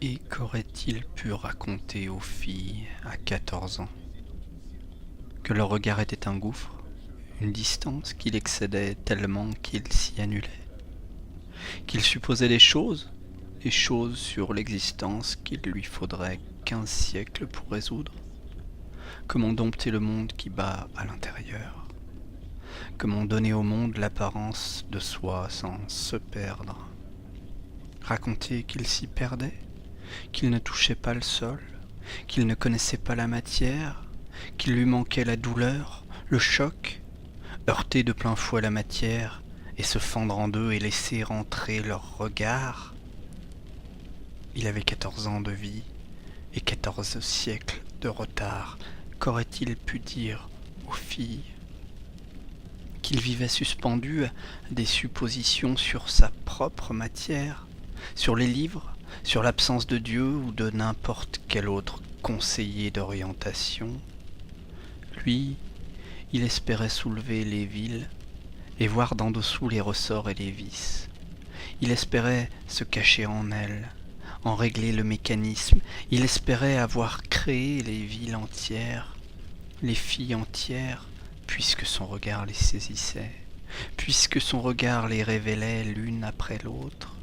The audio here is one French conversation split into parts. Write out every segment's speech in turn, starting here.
Et qu'aurait-il pu raconter aux filles à 14 ans? Que leur regard était un gouffre, une distance qu'il excédait tellement qu'il s'y annulait, qu'il supposait des choses sur l'existence qu'il lui faudrait 15 siècles pour résoudre. Comment dompter le monde qui bat à l'intérieur? Comment donner au monde l'apparence de soi sans se perdre? Raconter qu'il s'y perdait, qu'il ne touchait pas le sol, qu'il ne connaissait pas la matière, qu'il lui manquait la douleur, le choc, heurter de plein fouet la matière et se fendre en deux et laisser entrer leur regard. Il avait 14 ans de vie et 14 siècles de retard. Qu'aurait-il pu dire aux filles? Qu'il vivait suspendu à des suppositions sur sa propre matière, sur les livres, sur l'absence de Dieu ou de n'importe quel autre conseiller d'orientation. Lui, il espérait soulever les villes et voir d'en dessous les ressorts et les vices. Il espérait se cacher en elles, en régler le mécanisme. Il espérait avoir créé les villes entières, les filles entières, puisque son regard les saisissait, puisque son regard les révélait l'une après l'autre,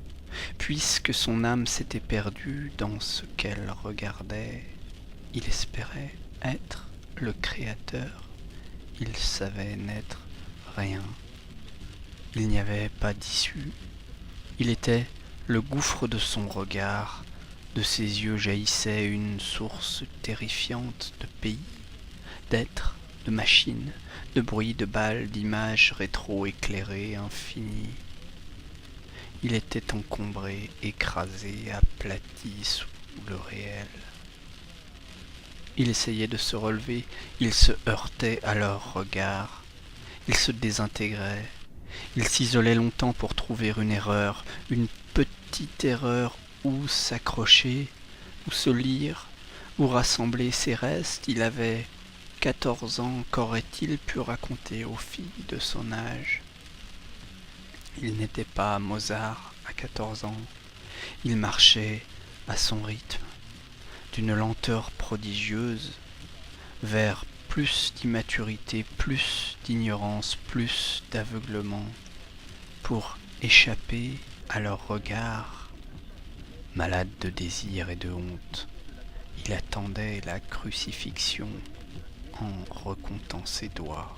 puisque son âme s'était perdue dans ce qu'elle regardait. Il espérait être le créateur. Il savait n'être rien. Il n'y avait pas d'issue. Il était le gouffre de son regard. De ses yeux jaillissait une source terrifiante de pays, d'êtres, de machines, de bruits, de balles, d'images rétro-éclairées infinies. Il était encombré, écrasé, aplati sous le réel. Il essayait de se relever, il se heurtait à leurs regards, il se désintégrait, il s'isolait longtemps pour trouver une erreur, une petite erreur où s'accrocher, où se lire, où rassembler ses restes. Il avait 14 ans, qu'aurait-il pu raconter aux filles de son âge? Il n'était pas Mozart à 14 ans, il marchait à son rythme, d'une lenteur prodigieuse, vers plus d'immaturité, plus d'ignorance, plus d'aveuglement, pour échapper à leur regard. Malade de désir et de honte, il attendait la crucifixion en recomptant ses doigts.